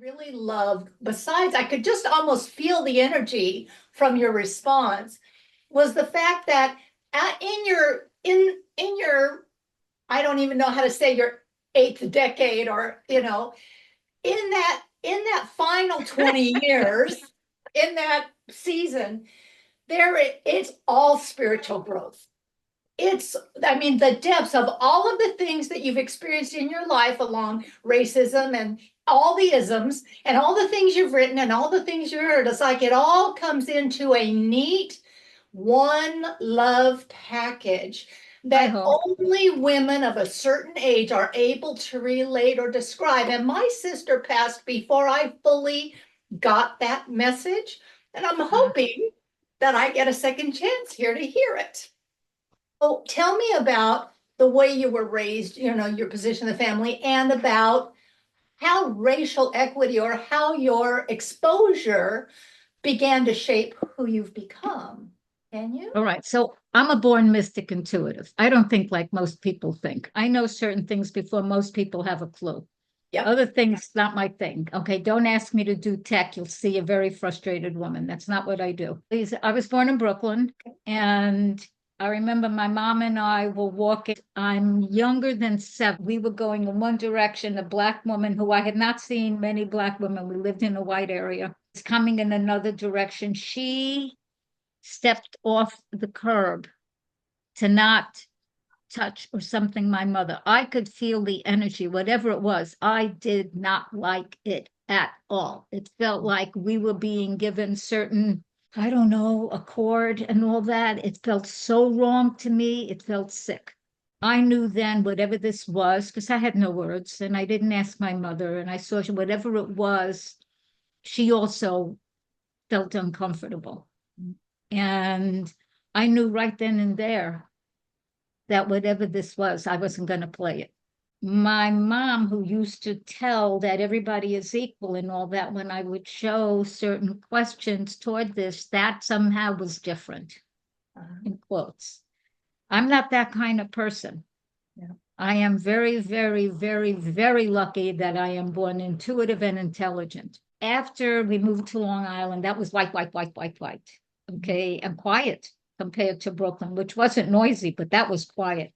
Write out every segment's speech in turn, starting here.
really loved, besides, I could just almost feel the energy from your response, was the fact that in your I don't even know how to say your eighth decade, or in that final 20 years, in that season, it's all spiritual growth. I mean, the depths of all of the things that you've experienced in your life along racism and all the isms and all the things you've written and all the things you heard. It's like it all comes into a neat one love package that only women of a certain age are able to relate or describe. And my sister passed before I fully got that message. And I'm hoping that I get a second chance here to hear it. So tell me about the way you were raised, your position in the family, and about how racial equity or how your exposure began to shape who you've become. Can you? All right. So I'm a born mystic intuitive. I don't think like most people think. I know certain things before most people have a clue. Yep. Other things, not my thing. Okay. Don't ask me to do tech. You'll see a very frustrated woman. That's not what I do. I was born in Brooklyn, and I remember my mom and I were walking. I'm younger than 7. We were going in one direction. A Black woman who I had not seen many Black women. We lived in a white area. Was coming in another direction. She stepped off the curb to not touch or something my mother. I could feel the energy, whatever it was. I did not like it at all. It felt like we were being given certain, I don't know, accord and all that. It felt so wrong to me. It felt sick. I knew then whatever this was, because I had no words and I didn't ask my mother, and I saw whatever it was, she also felt uncomfortable. And I knew right then and there that whatever this was, I wasn't going to play it. My mom, who used to tell that everybody is equal and all that, when I would show certain questions toward this, that somehow was different, in quotes. I'm not that kind of person. Yeah. I am very, very, very, very lucky that I am born intuitive and intelligent. After we moved to Long Island, that was white, white, white, white, white. Okay, and quiet compared to Brooklyn, which wasn't noisy, but that was quiet.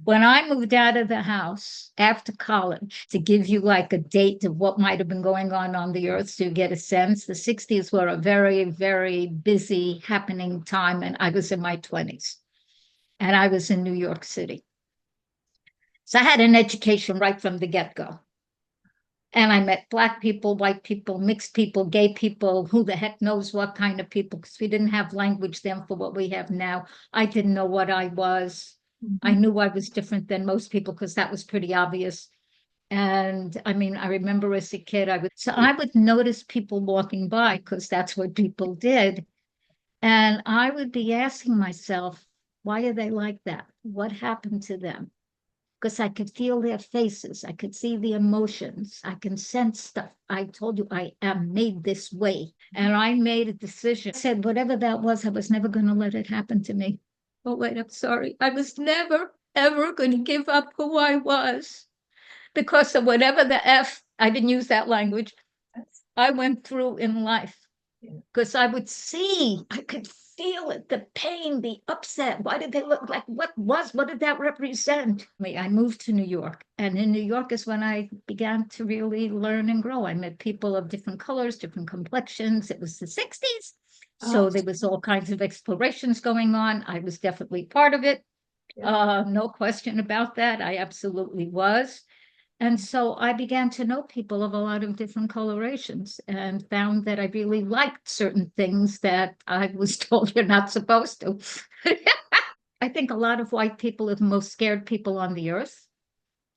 When I moved out of the house after college, to give you like a date of what might have been going on the earth, so you get a sense, the 60s were a very, very busy, happening time, and I was in my 20s, and I was in New York City. So I had an education right from the get-go. And I met Black people, white people, mixed people, gay people, who the heck knows what kind of people, because we didn't have language then for what we have now. I didn't know what I was. I knew I was different than most people because that was pretty obvious. And I mean, I remember as a kid, I would notice people walking by because that's what people did. And I would be asking myself, why are they like that? What happened to them? Because I could feel their faces. I could see the emotions. I can sense stuff. I told you I am made this way. And I made a decision. I said, whatever that was, I was never going to let it happen to me. Oh, wait, I'm sorry. I was never, ever going to give up who I was because of whatever the F, I didn't use that language, I went through in life. Because I could feel it, the pain, the upset. Why did they look like, what did that represent? I moved to New York, and in New York is when I began to really learn and grow. I met people of different colors, different complexions. It was the 60s. So there was all kinds of explorations going on. I was definitely part of it. No question about that. I absolutely was. And so I began to know people of a lot of different colorations and found that I really liked certain things that I was told you're not supposed to. I think a lot of white people are the most scared people on the earth.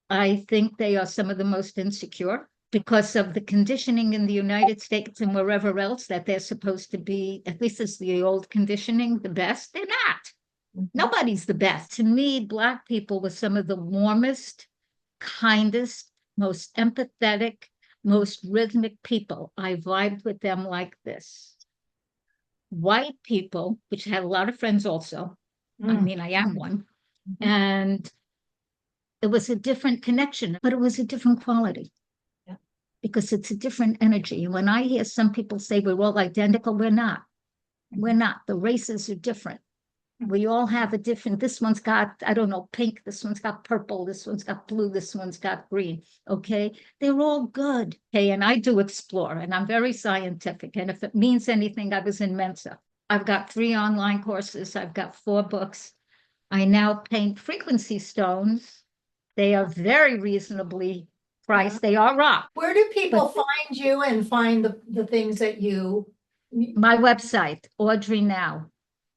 I think they are some of the most insecure because of the conditioning in the United States and wherever else that they're supposed to be, at least it's the old conditioning, the best. They're not. Nobody's the best. To me, Black people were some of the warmest, kindest, most empathetic, most rhythmic people. I vibed with them like this. White people, which had a lot of friends also, I mean, I am one, and it was a different connection, but it was a different quality. because it's a different energy. And when I hear some people say we're all identical, we're not. We're not. The races are different. We all have a different, this one's got, I don't know, pink, this one's got purple, this one's got blue, this one's got green, okay? They're all good, okay? And I do explore, and I'm very scientific, and if it means anything, I was in Mensa. I've got 3 online courses, I've got 4 books. I now paint frequency stones. They are very reasonably priced, they are rock. Where do people find you and find the things that you? My website, Audrye Now.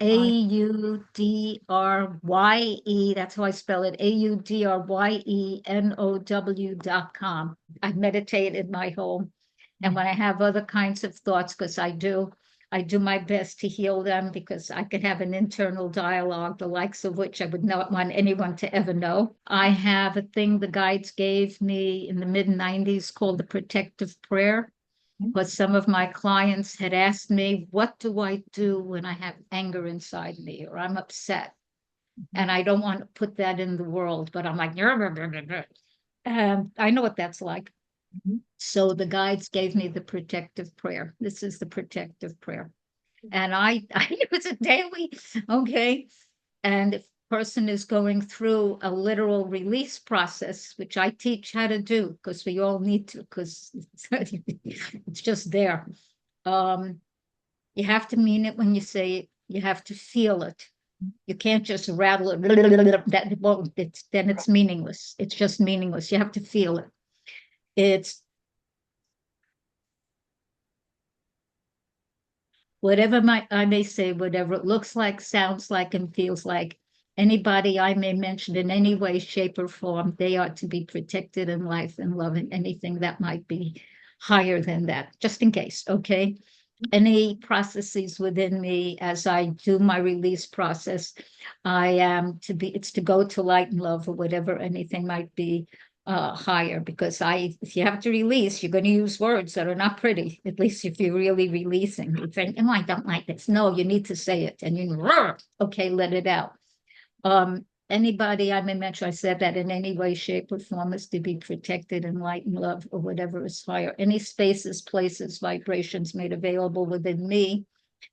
Audrye, that's how I spell it, AUDRYENOW.com. I meditate in my home. And when I have other kinds of thoughts, because I do my best to heal them, because I could have an internal dialogue, the likes of which I would not want anyone to ever know. I have a thing the guides gave me in the mid-90s called the protective prayer. But some of my clients had asked me, what do I do when I have anger inside me or I'm upset? And I don't want to put that in the world, but I'm like, and I know what that's like. So the guides gave me the protective prayer. This is the protective prayer. And I use it daily. Okay. And if a person is going through a literal release process, which I teach how to do, because we all need to, because it's just there. You have to mean it when you say it. You have to feel it. You can't just rattle it. That won't, then it's meaningless. It's just meaningless. You have to feel it. It's whatever I may say, whatever it looks like, sounds like, and feels like. Anybody I may mention in any way, shape, or form, they ought to be protected in life and love, and anything that might be higher than that, just in case, okay? Any processes within me as I do my release process, I am it's to go to light and love, or whatever anything might be higher, because if you have to release, you're going to use words that are not pretty, at least if you're really releasing. You think, oh, I don't like this. No, you need to say it, and okay, let it out. Anybody I may mention, I said that in any way, shape, or form is to be protected in light and love, or whatever is higher. Any spaces, places, vibrations made available within me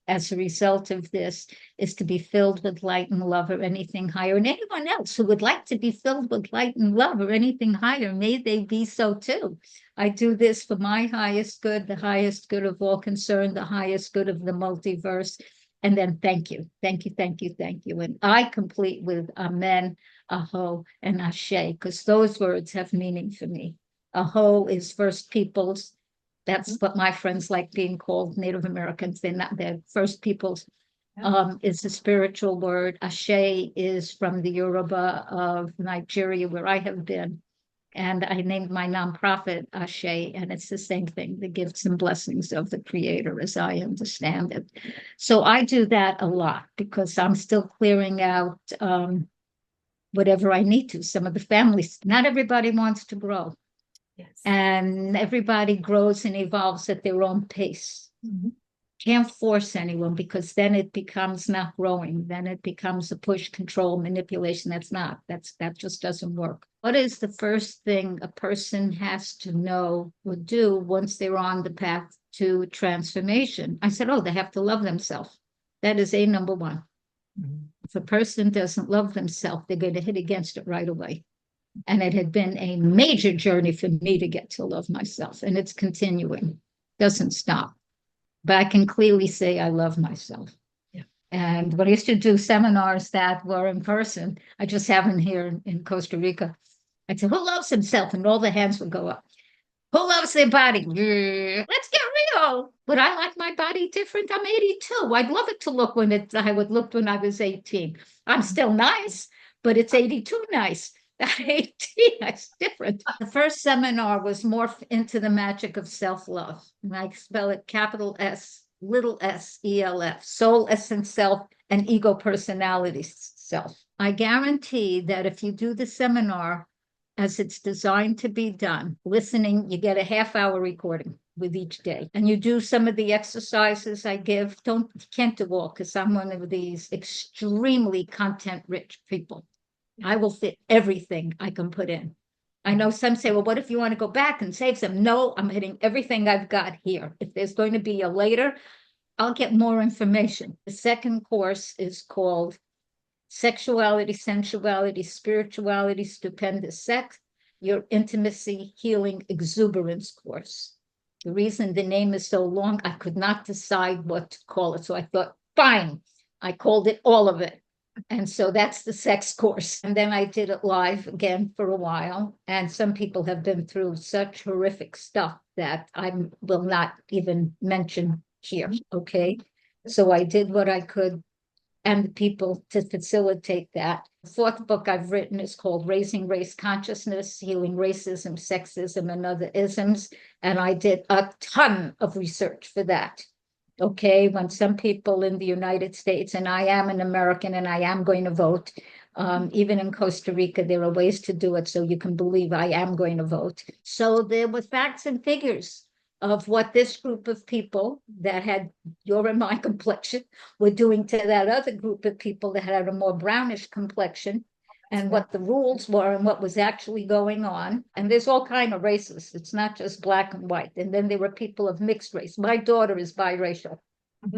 as a result of this is to be filled with light and love, or anything higher. And anyone else who would like to be filled with light and love or anything higher, may they be so too. I do this for my highest good, the highest good of all concerned, the highest good of the multiverse. And then thank you, thank you, thank you, thank you. And I complete with amen, aho, and ashe, because those words have meaning for me. Aho is First Peoples. That's what my friends like being called, Native Americans. They're First Peoples. Is a spiritual word. Ashe is from the Yoruba of Nigeria, where I have been. And I named my nonprofit Ashe, and it's the same thing, the gifts and blessings of the Creator, as I understand it. So I do that a lot, because I'm still clearing out whatever I need to. Some of the families, not everybody wants to grow. Yes. And everybody grows and evolves at their own pace. Can't force anyone, because then it becomes not growing. Then it becomes a push, control, manipulation. That just doesn't work. What is the first thing a person has to know or do once they're on the path to transformation? I said, oh, they have to love themselves. That is number one. If a person doesn't love themselves, they're going to hit against it right away. And it had been a major journey for me to get to love myself, and it's continuing, doesn't stop. But I can clearly say I love myself. Yeah. And when I used to do seminars that were in person, I just have them here in Costa Rica. I'd say, who loves himself? And all the hands would go up. Who loves their body? Let's get real. Would I like my body different? I'm 82. I'd love it to look I would look when I was 18. I'm still nice, but it's 82 nice. At 18, that's different. The first seminar was more into the magic of self-love. And I spell it capital S, little s, ELF, soul, essence, self, and ego personality self. I guarantee that if you do the seminar as it's designed to be done, listening, you get a half-hour recording with each day. And you do some of the exercises I give. Can't do all, because I'm one of these extremely content-rich people. I will fit everything I can put in. I know some say, well, what if you want to go back and save some? No, I'm hitting everything I've got here. If there's going to be a later, I'll get more information. The second course is called Sexuality, Sensuality, Spirituality, Stupendous Sex, Your Intimacy, Healing, Exuberance course. The reason the name is so long, I could not decide what to call it. So I thought, fine, I called it all of it. And so that's the sex course. And then I did it live again for a while. And some people have been through such horrific stuff that I will not even mention here. Okay. So I did what I could and the people to facilitate that. The fourth book I've written is called Raising Race Consciousness, Healing Racism, Sexism, and Other Isms. And I did a ton of research for that. Okay, when some people in the United States, and I am an American and I am going to vote, even in Costa Rica, there are ways to do it so you can believe I am going to vote. So there were facts and figures of what this group of people that had your and my complexion were doing to that other group of people that had a more brownish complexion, and what the rules were and what was actually going on. And there's all kind of races. It's not just black and white. And then there were people of mixed race. My daughter is biracial.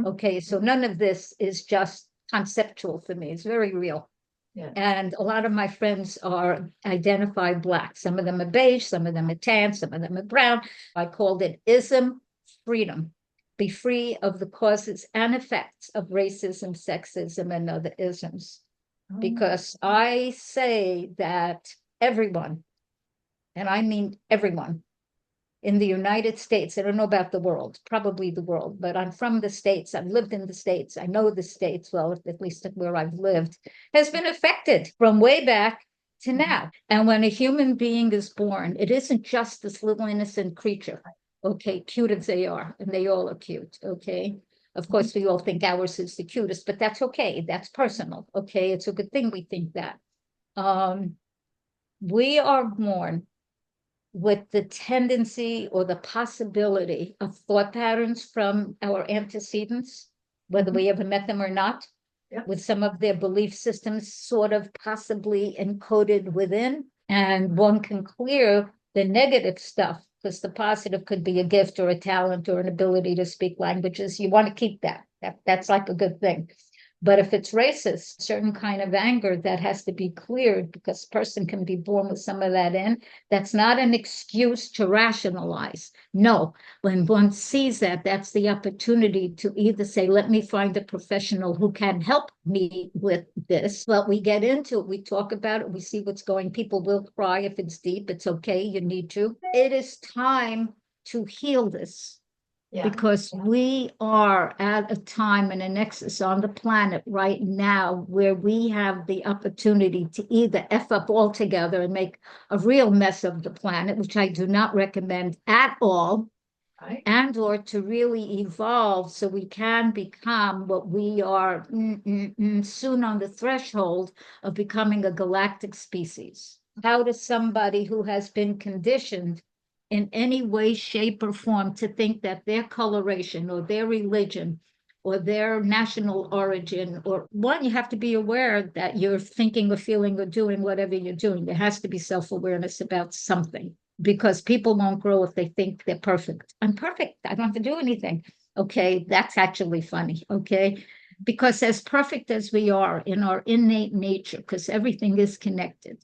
Okay, so none of this is just conceptual for me. It's very real. Yeah. And a lot of my friends are identified Black. Some of them are beige, some of them are tan, some of them are brown. I called it ism freedom. Be free of the causes and effects of racism, sexism, and other isms. Because I say that everyone, and I mean everyone, in the United States, I don't know about the world, probably the world, but I'm from the States. I've lived in the States. I know the States well, at least where I've lived, has been affected from way back to now. And when a human being is born, it isn't just this little innocent creature, okay, cute as they are, and they all are cute, okay? Of course, we all think ours is the cutest, but that's okay. That's personal, okay? It's a good thing we think that. We are born with the tendency or the possibility of thought patterns from our antecedents, whether we ever met them or not, with some of their belief systems sort of possibly encoded within. And one can clear the negative stuff because the positive could be a gift or a talent or an ability to speak languages. You want to keep that. That's like a good thing. But if it's racist, certain kind of anger that has to be cleared because a person can be born with some of that in, that's not an excuse to rationalize. No, when one sees that, that's the opportunity to either say, let me find a professional who can help me with this. But we get into it, we talk about it, we see what's going. People will cry if it's deep. It's okay, you need to. It is time to heal this. Because we are at a time and a nexus on the planet right now where we have the opportunity to either F up altogether and make a real mess of the planet, which I do not recommend at all, and or to really evolve so we can become what we are soon on the threshold of becoming a galactic species. How does somebody who has been conditioned in any way, shape, or form to think that their coloration or their religion or their national origin, or one, you have to be aware that you're thinking or feeling or doing whatever you're doing. There has to be self-awareness about something because people won't grow if they think they're perfect. I'm perfect. I don't have to do anything. Okay, that's actually funny. Okay, because as perfect as we are in our innate nature, because everything is connected,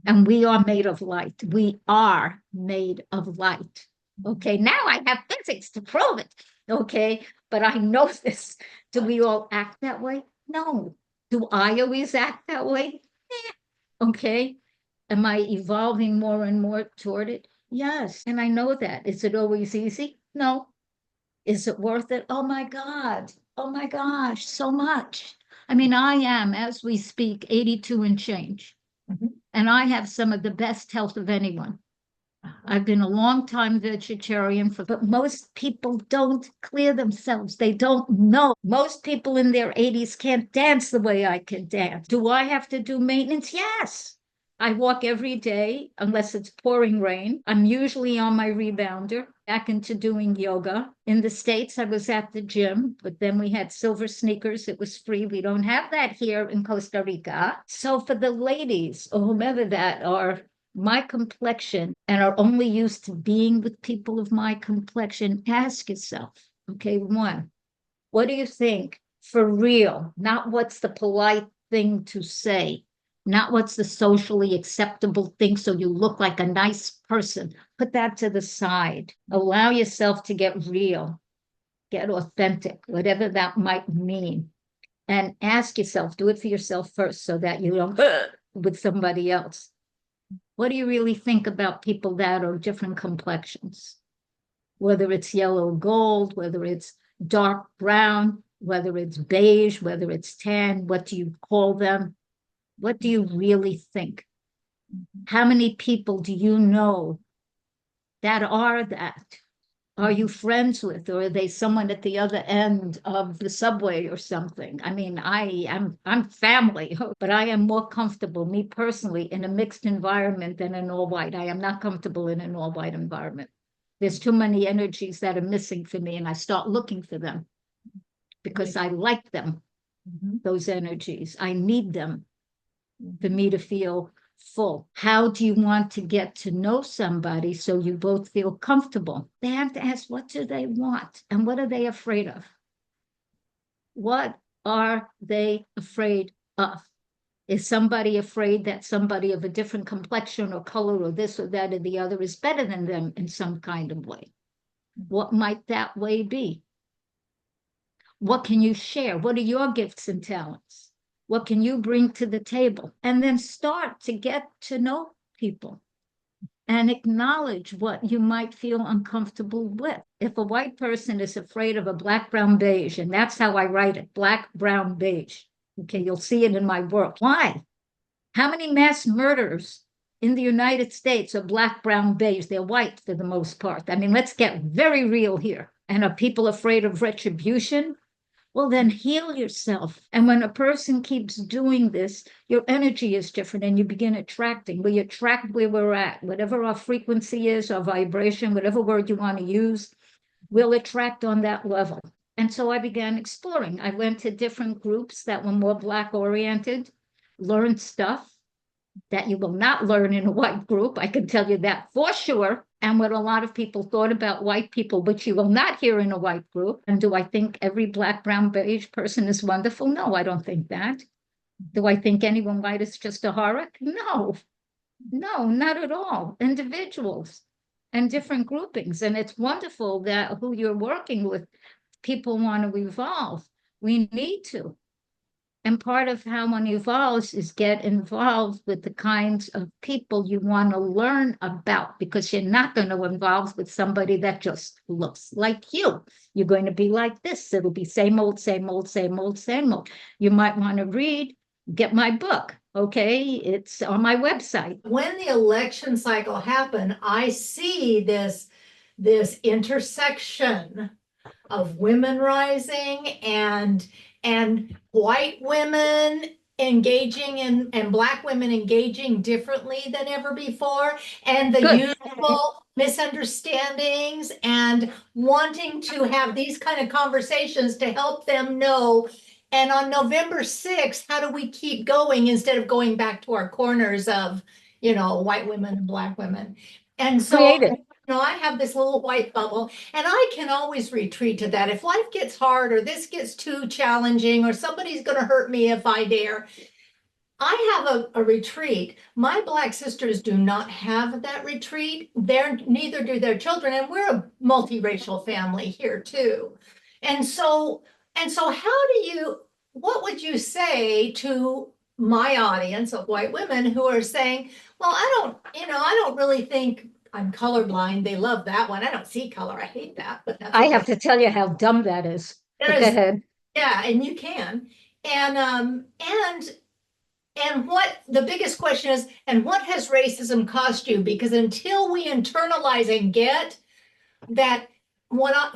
and we are made of light. We are made of light. Okay, now I have physics to prove it. Okay, but I know this. Do we all act that way? No. Do I always act that way? Okay. Am I evolving more and more toward it? Yes. And I know that. Is it always easy? No. Is it worth it? Oh my God. Oh my gosh, so much. I mean, I am, as we speak, 82 and change. And I have some of the best health of anyone. I've been a long time vegetarian, but most people don't clear themselves. They don't know. Most people in their 80s can't dance the way I can dance. Do I have to do maintenance? Yes. I walk every day unless it's pouring rain. I'm usually on my rebounder, back into doing yoga. In the States, I was at the gym, but then we had silver sneakers. It was free. We don't have that here in Costa Rica. So for the ladies or whomever that are my complexion and are only used to being with people of my complexion, ask yourself, okay, one, what do you think for real? Not what's the polite thing to say, not what's the socially acceptable thing so you look like a nice person. Put that to the side. Allow yourself to get real, get authentic, whatever that might mean. And ask yourself, do it for yourself first so that you don't with somebody else. What do you really think about people that are different complexions? Whether it's yellow gold, whether it's dark brown, whether it's beige, whether it's tan, what do you call them? What do you really think? How many people do you know that are that? Are you friends with, or are they someone at the other end of the subway or something? I mean, I'm family, but I am more comfortable, me personally, in a mixed environment than an all white. I am not comfortable in an all white environment. There's too many energies that are missing for me, and I start looking for them because I like them, those energies. I need them for me to feel full. How do you want to get to know somebody so you both feel comfortable? They have to ask, what do they want? And what are they afraid of? What are they afraid of? Is somebody afraid that somebody of a different complexion or color or this or that or the other is better than them in some kind of way? What might that way be? What can you share? What are your gifts and talents? What can you bring to the table? And then start to get to know people and acknowledge what you might feel uncomfortable with. If a white person is afraid of a black, brown, beige, and that's how I write it, black, brown, beige. Okay, you'll see it in my work. Why? How many mass murders in the United States are black, brown, beige? They're white for the most part. I mean, let's get very real here. And are people afraid of retribution? Well, then heal yourself. And when a person keeps doing this, your energy is different and you begin attracting. We attract where we're at. Whatever our frequency is, our vibration, whatever word you want to use, we'll attract on that level. And so I began exploring. I went to different groups that were more Black oriented, learned stuff that you will not learn in a white group. I can tell you that for sure. And what a lot of people thought about white people, which you will not hear in a white group. And do I think every black, brown, beige person is wonderful? No, I don't think that. Do I think anyone white is just a horror? No, no, not at all. Individuals and different groupings. And it's wonderful that who you're working with, people want to evolve. We need to. And part of how one evolves is get involved with the kinds of people you want to learn about, because you're not going to involve with somebody that just looks like you. You're going to be like this. It'll be same old, same old, same old, same old. You might want to read, get my book. Okay, it's on my website. When the election cycle happened, I see this intersection of women rising and white women engaging and black women engaging differently than ever before, and the Good. usual misunderstandings and wanting to have these kind of conversations to help them know. And on November 6th, how do we keep going instead of going back to our corners of, white women and black women? And so, Creative. I have this little white bubble, and I can always retreat to that. If life gets hard or this gets too challenging or somebody's going to hurt me if I dare, I have a retreat. My black sisters do not have that retreat. Neither do their children, and we're a multiracial family here too. And so, what would you say to my audience of white women who are saying, well, I don't really think I'm colorblind. They love that one. I don't see color. I hate that, but that's I okay. have to tell you how dumb that is. There Go is, ahead. yeah, and you can. And what the biggest question is, and what has racism cost you? Because until we internalize and get that,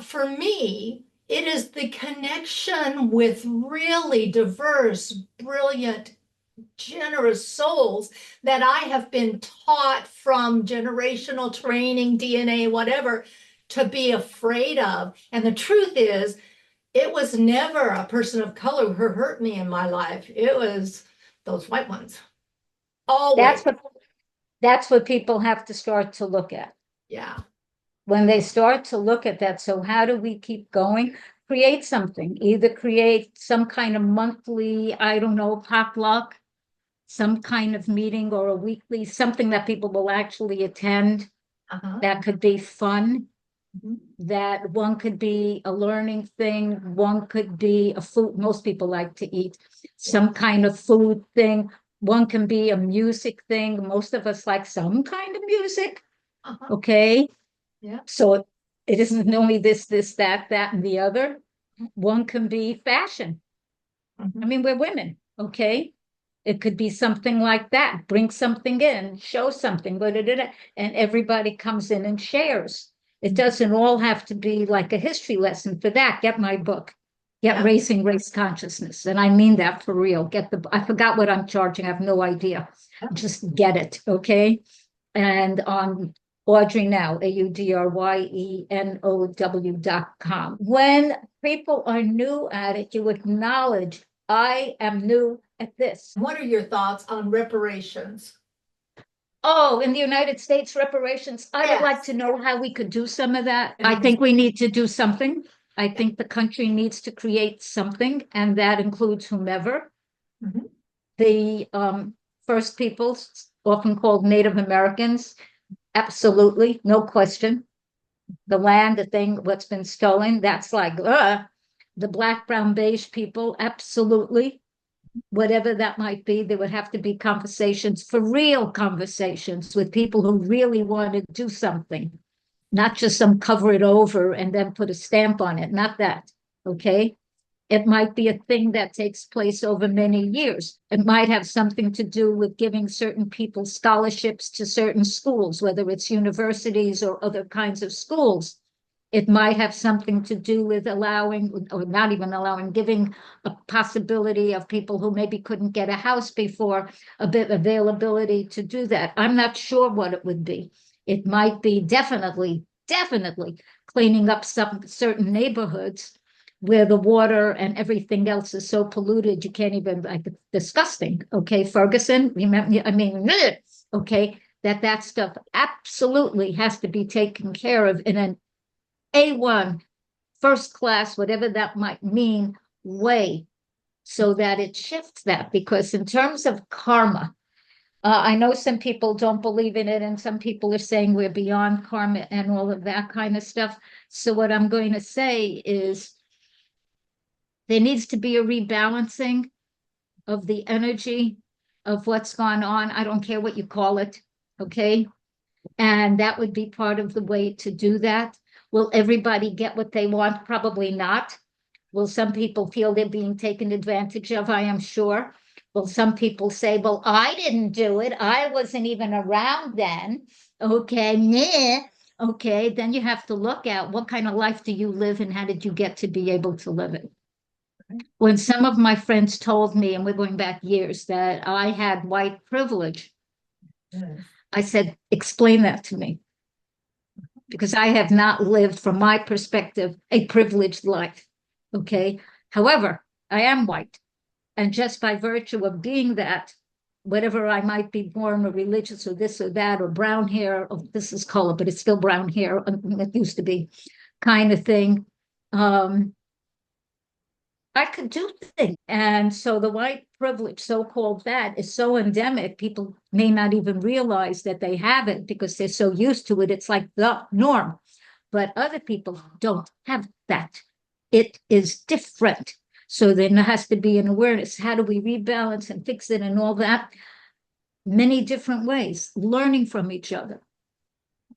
for me, it is the connection with really diverse, brilliant, generous souls that I have been taught from generational training, DNA, whatever, to be afraid of. And the truth is, it was never a person of color who hurt me in my life. It was those white ones. Always. That's what That's what people have to start to look at. Yeah. When they start to look at that, so how do we keep going? Create something, either create some kind of monthly, I don't know, potluck, some kind of meeting or a weekly, something that people will actually attend. That could be fun. That one could be a learning thing, one could be a food, most people like to eat some kind of food thing, one can be a music thing, most of us like some kind of music, okay? Yeah. So it isn't only this, that, and the other. One can be fashion. I mean, we're women, okay? It could be something like that. Bring something in, show something, blah, blah, blah, and everybody comes in and shares. It doesn't all have to be like a history lesson. For that, get my book. Get Yeah. Raising Race Consciousness. And I mean that for real. Get the, I forgot what I'm charging. I have no idea. Just get it, okay? And on Audrey Now, AudryeNow.com. When people are new at it, you acknowledge, I am new at this. What are your thoughts on reparations? Oh, in the United States, reparations, I would like Yes. to know how we could do some of that. And I it's- think we need to do something. I think the country needs to create something, and that includes whomever. The first peoples, often called Native Americans, absolutely, no question. The land, the thing, what's been stolen, that's like, the black, brown, beige people, absolutely. Whatever that might be, there would have to be conversations, for real conversations with people who really want to do something, not just some cover it over and then put a stamp on it, not that, okay? It might be a thing that takes place over many years. It might have something to do with giving certain people scholarships to certain schools, whether it's universities or other kinds of schools. It might have something to do with allowing, or not even allowing, giving a possibility of people who maybe couldn't get a house before, a bit of availability to do that. I'm not sure what it would be. It might be definitely cleaning up some certain neighborhoods where the water and everything else is so polluted you can't even, like, it's disgusting. Okay, Ferguson, remember, I mean, okay, that stuff absolutely has to be taken care of in an A1, first class, whatever that might mean, way, so that it shifts that. Because in terms of karma, I know some people don't believe in it, and some people are saying we're beyond karma and all of that kind of stuff. So what I'm going to say is there needs to be a rebalancing of the energy of what's gone on. I don't care what you call it, okay? And that would be part of the way to do that. Will everybody get what they want? Probably not. Will some people feel they're being taken advantage of? I am sure. Will some people say, well, I didn't do it. I wasn't even around then. Okay, yeah. Okay, then you have to look at what kind of life do you live and how did you get to be able to live it? When some of my friends told me, and we're going back years, that I had white privilege, I said, explain that to me. Because I have not lived, from my perspective, a privileged life. Okay. However, I am white. And just by virtue of being that, whatever I might be born or religious or this or that, or brown hair, or this is color, but it's still brown hair, it used to be, kind of thing. I could do things. And so the white privilege, so-called that, is so endemic, people may not even realize that they have it because they're so used to it. It's like the norm. But other people don't have that. It is different. So then there has to be an awareness. How do we rebalance and fix it and all that? Many different ways, learning from each other.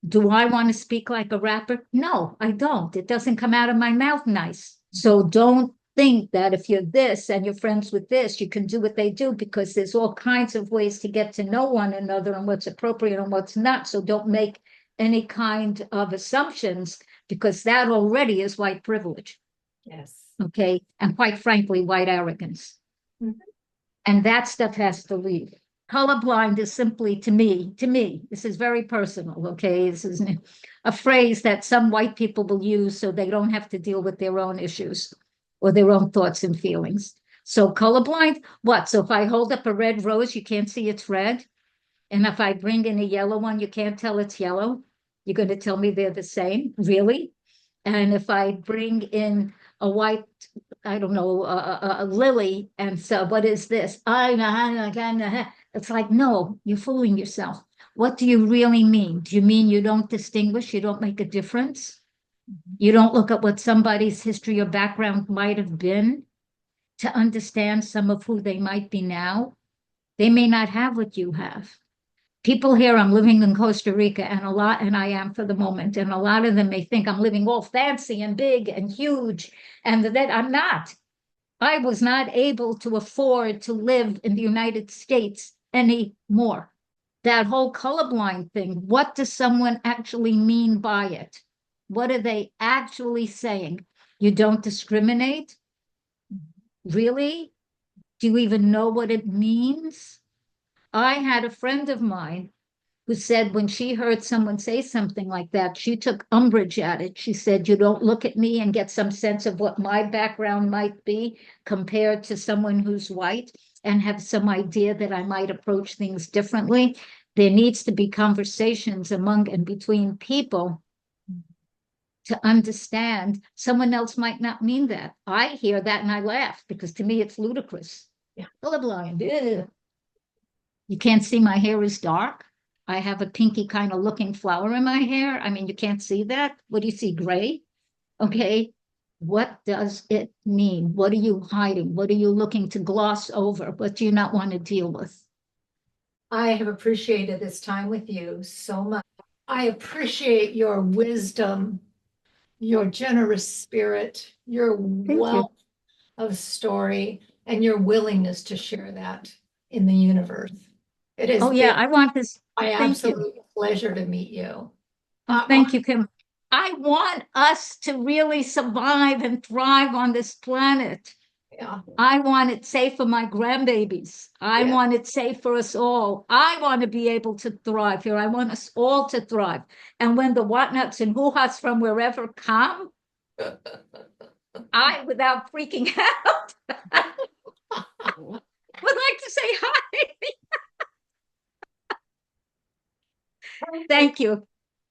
Do I want to speak like a rapper? No, I don't. It doesn't come out of my mouth nice. So don't think that if you're this and you're friends with this, you can do what they do, because there's all kinds of ways to get to know one another and what's appropriate and what's not. So don't make any kind of assumptions, because that already is white privilege. Yes. Okay. And quite frankly, white arrogance. And that stuff has to leave. Colorblind is simply, to me, this is very personal, okay? This is a phrase that some white people will use so they don't have to deal with their own issues or their own thoughts and feelings. So colorblind, what? So if I hold up a red rose, you can't see it's red? And if I bring in a yellow one, you can't tell it's yellow. You're going to tell me they're the same, really? And if I bring in a white, I don't know, a lily, and so what is this? It's like, no, you're fooling yourself. What do you really mean? Do you mean you don't distinguish? You don't make a difference? You don't look at what somebody's history or background might have been to understand some of who they might be now? They may not have what you have. People here, I'm living in Costa Rica, and I am for the moment, and a lot of them may think I'm living all fancy and big and huge, and that I'm not. I was not able to afford to live in the United States anymore. That whole colorblind thing, what does someone actually mean by it? What are they actually saying? You don't discriminate? Really? Do you even know what it means? I had a friend of mine who said when she heard someone say something like that, she took umbrage at it. She said, you don't look at me and get some sense of what my background might be compared to someone who's white and have some idea that I might approach things differently. There needs to be conversations among and between people to understand someone else might not mean that. I hear that and I laugh because to me it's ludicrous. Yeah. Colorblind. Ew. You can't see my hair is dark. I have a pinky kind of looking flower in my hair. I mean, you can't see that. What do you see? Gray? Okay. What does it mean? What are you hiding? What are you looking to gloss over? What do you not want to deal with? I have appreciated this time with you so much. I appreciate your wisdom, your generous spirit, your Thank you. wealth of story, and your willingness to share that in the universe. It has Oh, yeah. been I want this. my Thank you. absolute pleasure to meet you. Oh, thank you, Kim. I want us to really survive and thrive on this planet. Yeah, I want it safe for my grandbabies. I Yeah. want it safe for us all. I want to be able to thrive here. I want us all to thrive. And when the whatnots and hoo-has from wherever come, I, without freaking out, would like to say hi. Thank you.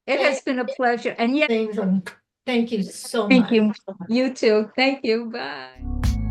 It has been a pleasure. And yeah, Thank you so thank much. you. You too. Thank you. Bye.